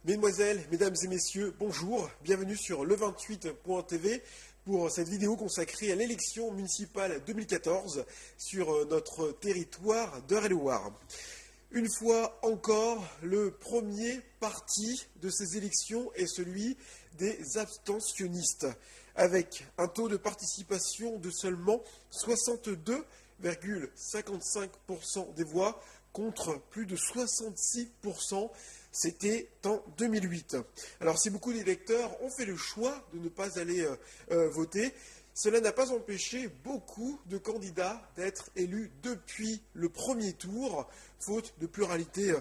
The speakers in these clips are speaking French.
Mesdemoiselles, mesdames et messieurs, bonjour, bienvenue sur le28.tv pour cette vidéo consacrée à l'élection municipale 2014 sur notre territoire d'Eure-et-Loir. Une fois encore, le premier parti de ces élections est celui des abstentionnistes, avec un taux de participation de seulement 62,55% des voix contre plus de 66%. C'était en 2008. Alors si beaucoup d'électeurs ont fait le choix de ne pas aller voter, cela n'a pas empêché beaucoup de candidats d'être élus depuis le premier tour, faute de pluralité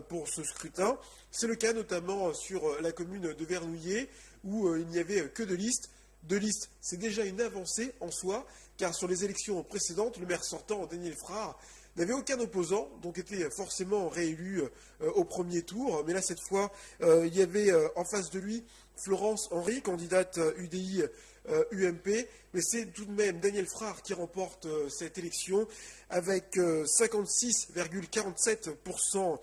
pour ce scrutin. C'est le cas notamment sur la commune de Vernouillet, où il n'y avait que deux listes. Deux listes, c'est déjà une avancée en soi, car sur les élections précédentes, le maire sortant, Daniel Frard, n'avait aucun opposant, donc était forcément réélu au premier tour. Mais là, cette fois, il y avait en face de lui Florence Henry, candidate UDI UMP. Mais c'est tout de même Daniel Frard qui remporte cette élection avec 56,47%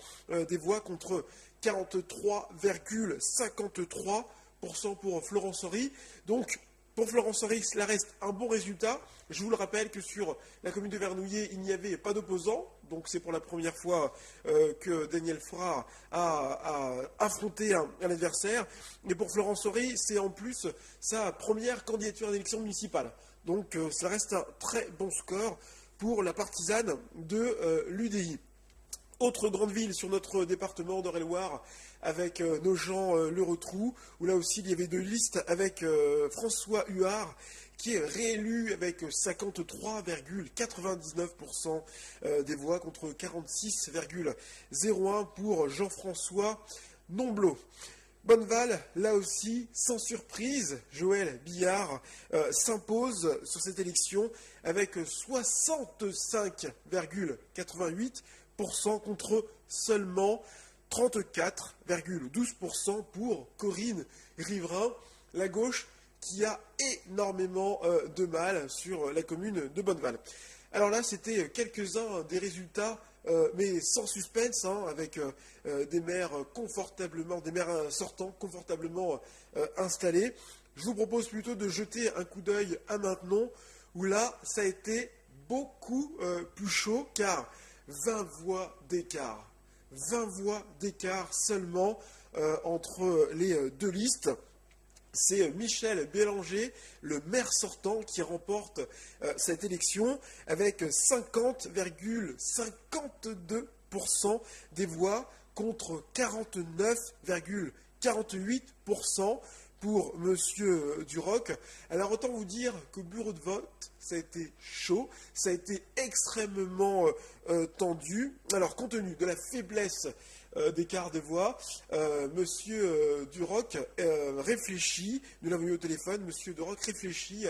des voix contre 43,53% pour Florence Henry. Donc, pour Florence Henry, cela reste un bon résultat. Je vous le rappelle que sur la commune de Vernouillet, il n'y avait pas d'opposant. Donc c'est pour la première fois que Daniel Frard a affronté un adversaire. Et pour Florence Henry, c'est en plus sa première candidature à l'élection municipale. Donc ça reste un très bon score pour la partisane de l'UDI. Autre grande ville sur notre département d'Eure-et-Loir avec Nogent-le Rotrou, où là aussi il y avait deux listes avec François Huard qui est réélu avec 53,99% des voix contre 46,01% pour Jean-François Nomblot. Bonneval, là aussi, sans surprise, Joël Billard s'impose sur cette élection avec 65,88% contre seulement 34,12% pour Corinne Riverain, la gauche qui a énormément de mal sur la commune de Bonneval. Alors là, c'était quelques-uns des résultats, mais sans suspense, avec des maires sortants confortablement installés. Je vous propose plutôt de jeter un coup d'œil à Maintenon, où là, ça a été beaucoup plus chaud, car 20 voix d'écart. 20 voix d'écart seulement entre les deux listes. C'est Michel Bélanger, le maire sortant, qui remporte cette élection avec 50,52% des voix contre 49,48% pour M. Duroc. Alors autant vous dire qu'au bureau de vote, ça a été chaud, ça a été extrêmement tendu. Alors compte tenu de la faiblesse d'écart de voix, M. Duroc réfléchit, nous l'avons eu au téléphone, M. Duroc réfléchit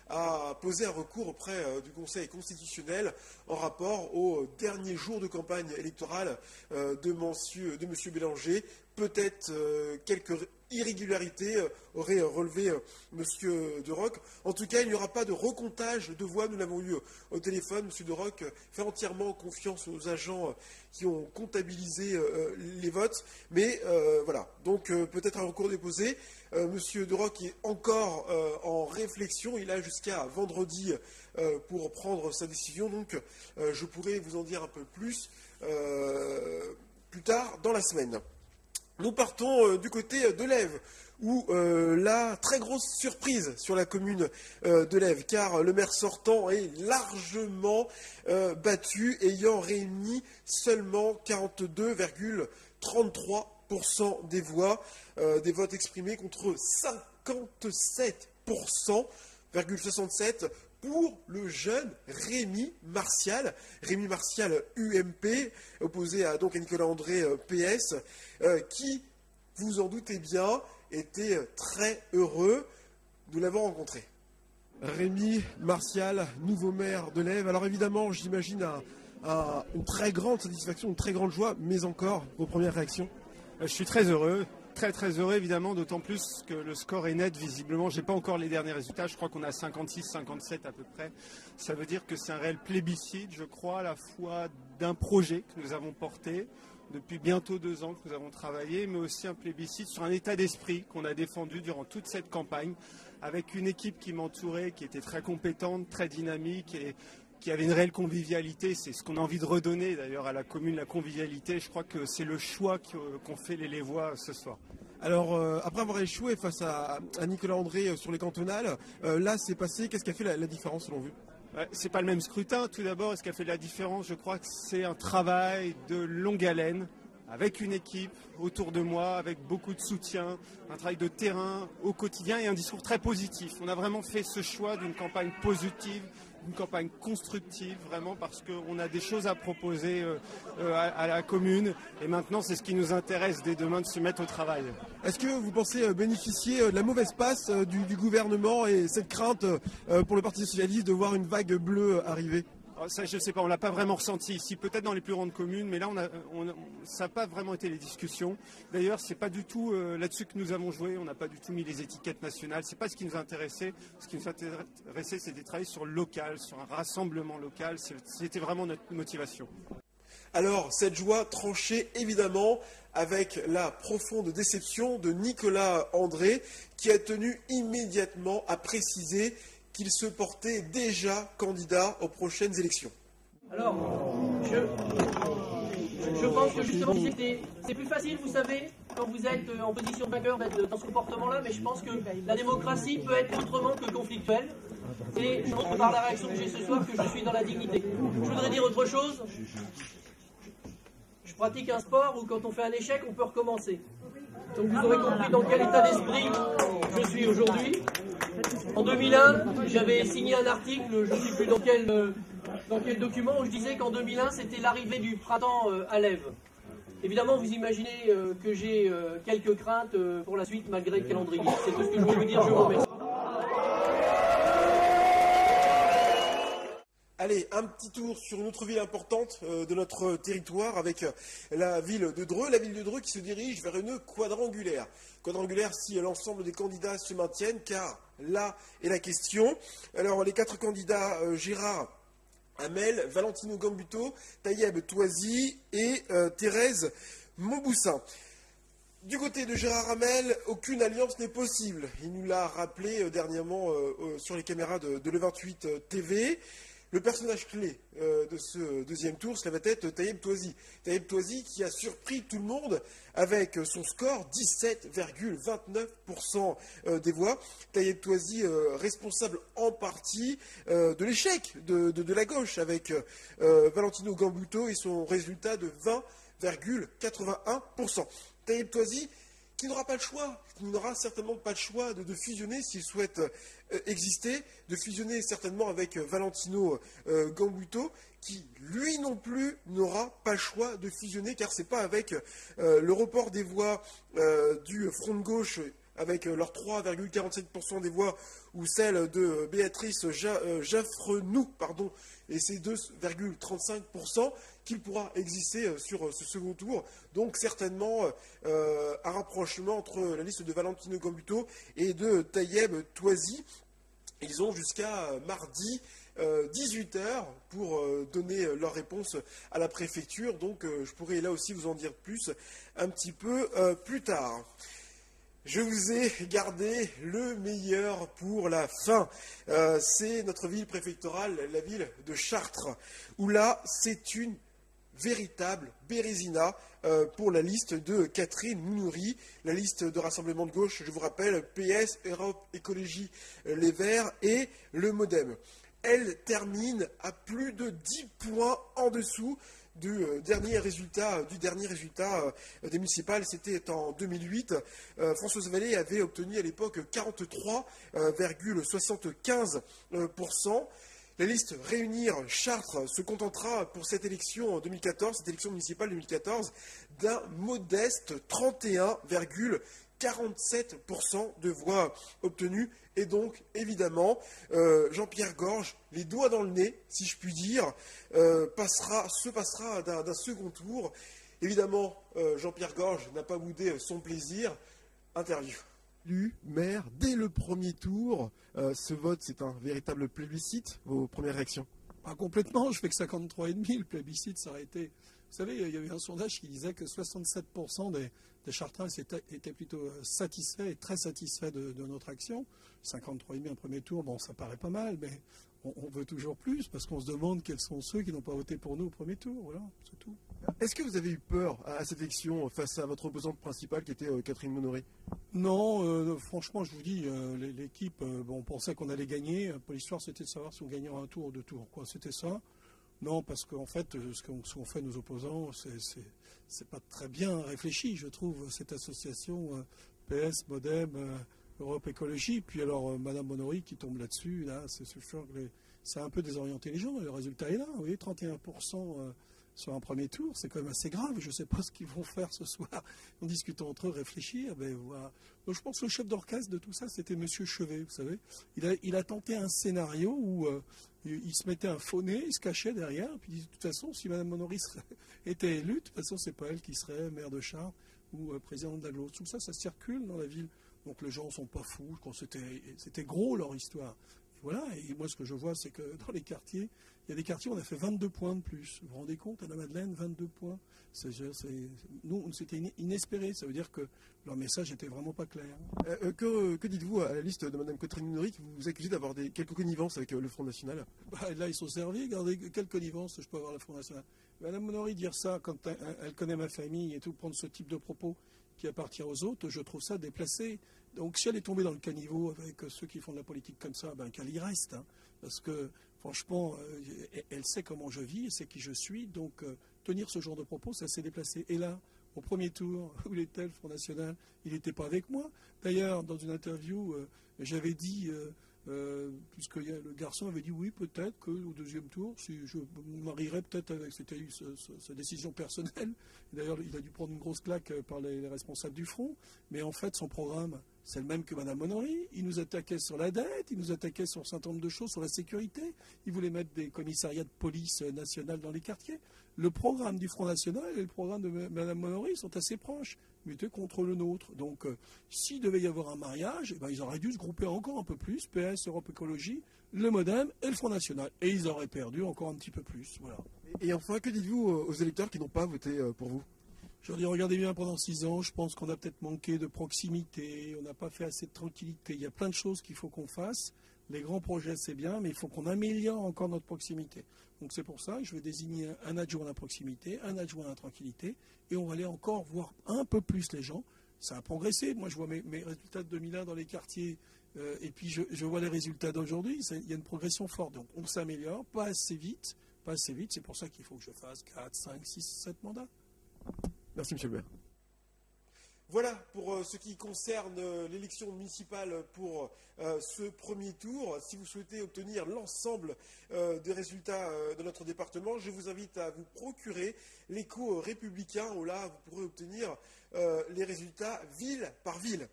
à poser un recours auprès du Conseil constitutionnel en rapport au dernier jour de campagne électorale de M. Bélanger. Peut-être quelques irrégularités auraient relevé M. Duroc. En tout cas, il n'y aura pas de recomptage de voix. Nous l'avons eu au téléphone. M. Duroc fait entièrement confiance aux agents qui ont comptabilisé les votes. Mais voilà, donc peut-être un recours déposé. M. Duroc est encore en réflexion. Il a jusqu'à vendredi pour prendre sa décision. Donc je pourrai vous en dire un peu plus tard dans la semaine. Nous partons du côté de l'Ève, où la très grosse surprise sur la commune de l'Ève, car le maire sortant est largement battu, ayant réuni seulement 42,33% des voix, des votes exprimés contre 57,67% pour le jeune Rémi Martial UMP, opposé donc à Nicolas André PS, qui, vous en doutez bien, était très heureux. Nous l'avons rencontré. Rémi Martial, nouveau maire de l'Ève. Alors évidemment, j'imagine une très grande satisfaction, une très grande joie, mais encore vos premières réactions. Je suis très heureux. très très heureux évidemment, d'autant plus que le score est net visiblement. J'ai pas encore les derniers résultats, je crois qu'on a 56-57 à peu près. Ça veut dire que c'est un réel plébiscite, je crois, à la fois d'un projet que nous avons porté depuis bientôt 2 ans que nous avons travaillé, mais aussi un plébiscite sur un état d'esprit qu'on a défendu durant toute cette campagne, avec une équipe qui m'entourait, qui était très compétente, très dynamique et qui avait une réelle convivialité. C'est ce qu'on a envie de redonner d'ailleurs à la commune, la convivialité. Je crois que c'est le choix qu'ont fait les Lévois ce soir. Alors, après avoir échoué face à Nicolas André sur les cantonales, là c'est passé, qu'est-ce qui a fait la différence selon vous? Ouais, c'est pas le même scrutin. Tout d'abord, et ce qui a fait la différence, je crois que c'est un travail de longue haleine, avec une équipe autour de moi, avec beaucoup de soutien, un travail de terrain au quotidien et un discours très positif. On a vraiment fait ce choix d'une campagne positive, d'une campagne constructive, vraiment parce qu'on a des choses à proposer à la commune. Et maintenant, c'est ce qui nous intéresse dès demain de se mettre au travail. Est-ce que vous pensez bénéficier de la mauvaise passe du gouvernement et cette crainte pour le Parti socialiste de voir une vague bleue arriver? Ça, je ne sais pas, on ne l'a pas vraiment ressenti ici, peut-être dans les plus grandes communes, mais là, ça n'a pas vraiment été les discussions. D'ailleurs, ce n'est pas du tout là-dessus que nous avons joué, on n'a pas du tout mis les étiquettes nationales, ce n'est pas ce qui nous intéressait. Ce qui nous intéressait, c'était de travailler sur le local, sur un rassemblement local, c'était vraiment notre motivation. Alors, cette joie tranchée évidemment avec la profonde déception de Nicolas André, qui a tenu immédiatement à préciser qu'il se portait déjà candidat aux prochaines élections. Alors, je pense que justement c'est plus facile, vous savez, quand vous êtes en position de vainqueur d'être dans ce comportement-là, mais je pense que la démocratie peut être autrement que conflictuelle. Et je montre par la réaction que j'ai ce soir que je suis dans la dignité. Je voudrais dire autre chose. Je pratique un sport où quand on fait un échec, on peut recommencer. Donc vous aurez compris dans quel état d'esprit je suis aujourd'hui. En 2001, j'avais signé un article, je ne sais plus dans quel document, où je disais qu'en 2001, c'était l'arrivée du printemps à l'Ève. Évidemment, vous imaginez que j'ai quelques craintes pour la suite, malgré le calendrier. C'est tout ce que je voulais vous dire, je vous remercie. Allez, un petit tour sur une autre ville importante de notre territoire avec la ville de Dreux. La ville de Dreux qui se dirige vers une quadrangulaire. Quadrangulaire si l'ensemble des candidats se maintiennent, car là est la question. Alors, les 4 candidats, Gérard Hamel, Valentino Gambuto, Tayeb Touazi et Thérèse Mauboussin. Du côté de Gérard Hamel, aucune alliance n'est possible. Il nous l'a rappelé dernièrement sur les caméras de l'E28 TV. Le personnage clé de ce deuxième tour, cela va être Tayeb Touazi. Tayeb Touazi qui a surpris tout le monde avec son score 17,29% des voix. Tayeb Touazi responsable en partie de l'échec de la gauche avec Valentino Gambuto et son résultat de 20,81%. Tayeb Touazi qui n'aura pas le choix, qui n'aura certainement pas le choix de fusionner s'il souhaite exister, de fusionner certainement avec Valentino Gambuto, qui lui non plus n'aura pas le choix de fusionner, car c'est pas avec le report des voix du Front de gauche, avec leurs 3,47% des voix, ou celle de Béatrice Jaffrenoux, et ses 2,35%, qu'il pourra exister sur ce second tour. Donc certainement un rapprochement entre la liste de Valentino Gambuto et de Tayeb Touazi. Ils ont jusqu'à mardi 18h pour donner leur réponse à la préfecture. Donc je pourrais là aussi vous en dire plus un petit peu plus tard. Je vous ai gardé le meilleur pour la fin. C'est notre ville préfectorale, la ville de Chartres, où là, c'est une véritable bérésina pour la liste de Catherine Mounoury, la liste de rassemblement de gauche, je vous rappelle, PS, Europe, Écologie, Les Verts et le Modem. Elle termine à plus de 10 points en dessous du dernier résultat des municipales. C'était en 2008. Françoise Vallée avait obtenu à l'époque 43,75%. La liste Réunir Chartres se contentera pour cette élection 2014, cette élection municipale 2014, d'un modeste 31,47% de voix obtenues. Et donc, évidemment, Jean-Pierre Gorge, les doigts dans le nez, si je puis dire, se passera d'un second tour. Évidemment, Jean-Pierre Gorge n'a pas boudé son plaisir. Interview. Élu maire dès le premier tour. Ce vote, c'est un véritable plébiscite. Vos premières réactions? Pas complètement, je fais que 53,5. Le plébiscite, ça aurait été... Vous savez, il y avait un sondage qui disait que 67% des Chartrains étaient plutôt satisfaits et très satisfaits de notre action. 53,5 en premier tour, bon, ça paraît pas mal, mais on veut toujours plus parce qu'on se demande quels sont ceux qui n'ont pas voté pour nous au premier tour. Voilà, c'est tout. Est-ce que vous avez eu peur à cette élection face à votre opposante principale qui était Catherine Monory? Non, franchement, je vous dis, l'équipe, on pensait qu'on allait gagner. Pour l'histoire, c'était de savoir si on gagnait un tour ou deux tours. Quoi, c'était ça. Non, parce qu'en fait, ce qu'ont fait nos opposants, c'est pas très bien réfléchi, je trouve, cette association PS, Modem, Europe Écologie. Puis alors, Madame Monory qui tombe là-dessus, là, c'est sûr que ça a un peu désorienté les gens. Le résultat est là, vous voyez, 31% sur un premier tour, c'est quand même assez grave. Je ne sais pas ce qu'ils vont faire ce soir en discutant entre eux, réfléchir. Ben, voilà. Donc, je pense que le chef d'orchestre de tout ça, c'était M. Chevet, vous savez. Il a tenté un scénario où il se mettait un faux nez, il se cachait derrière, et puis il dit, de toute façon, si Mme Monory était élue, de toute façon, c'est pas elle qui serait maire de Chartres ou présidente d'Aglo. Tout ça, ça circule dans la ville. Donc les gens ne sont pas fous. C'était gros leur histoire. Voilà, et moi ce que je vois, c'est que dans les quartiers, il y a des quartiers où on a fait 22 points de plus. Vous vous rendez compte, à la Madeleine, 22 points. Nous, c'était inespéré. Ça veut dire que leur message n'était vraiment pas clair. Que dites-vous à la liste de Mme Catherine Monory qui vous accuse d'avoir quelques connivences avec le Front National? Là, ils sont servis. Regardez, quelle connivence je peux avoir avec le Front National. Mme Monory dire ça quand elle connaît ma famille et tout, prendre ce type de propos qui appartient aux autres, je trouve ça déplacé. Donc si elle est tombée dans le caniveau avec ceux qui font de la politique comme ça, ben, qu'elle y reste. Hein, parce que franchement, elle sait comment je vis, elle sait qui je suis. Donc tenir ce genre de propos, c'est assez déplacé. Et là, au premier tour, où il était le Front National, il n'était pas avec moi. D'ailleurs, dans une interview, j'avais dit... puisque le garçon avait dit oui, peut-être qu'au deuxième tour, si je me marierais peut-être avec, c'était sa décision personnelle. D'ailleurs, il a dû prendre une grosse claque par les responsables du Front. Mais en fait, son programme, c'est le même que Mme Monory. Il nous attaquait sur la dette, il nous attaquait sur un certain nombre de choses, sur la sécurité. Il voulait mettre des commissariats de police nationale dans les quartiers. Le programme du Front National et le programme de Mme Monory sont assez proches, mais étaient contre le nôtre. Donc, s'il devait y avoir un mariage, eh ben, ils auraient dû se grouper encore un peu plus, PS, Europe Écologie, le Modem et le Front National. Et ils auraient perdu encore un petit peu plus. Voilà. Et enfin, que dites-vous aux électeurs qui n'ont pas voté pour vous? Je leur dis, regardez bien, pendant 6 ans, je pense qu'on a peut-être manqué de proximité, on n'a pas fait assez de tranquillité. Il y a plein de choses qu'il faut qu'on fasse. Les grands projets, c'est bien, mais il faut qu'on améliore encore notre proximité. Donc c'est pour ça que je vais désigner un adjoint à la proximité, un adjoint à la tranquillité, et on va aller encore voir un peu plus les gens. Ça a progressé. Moi, je vois mes résultats de 2001 dans les quartiers, et puis je vois les résultats d'aujourd'hui. Il y a une progression forte. Donc on s'améliore, pas assez vite. C'est pour ça qu'il faut que je fasse 4, 5, 6, 7 mandats. Merci, M. le maire. Voilà pour ce qui concerne l'élection municipale pour ce premier tour. Si vous souhaitez obtenir l'ensemble des résultats de notre département, je vous invite à vous procurer l'écho républicain où là vous pourrez obtenir les résultats ville par ville.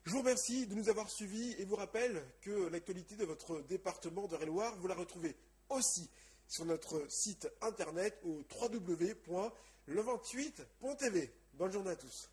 Je vous remercie de nous avoir suivis et vous rappelle que l'actualité de votre département de Eure-et-Loir, vous la retrouvez aussi sur notre site internet au www.le28.tv. Bonne journée à tous.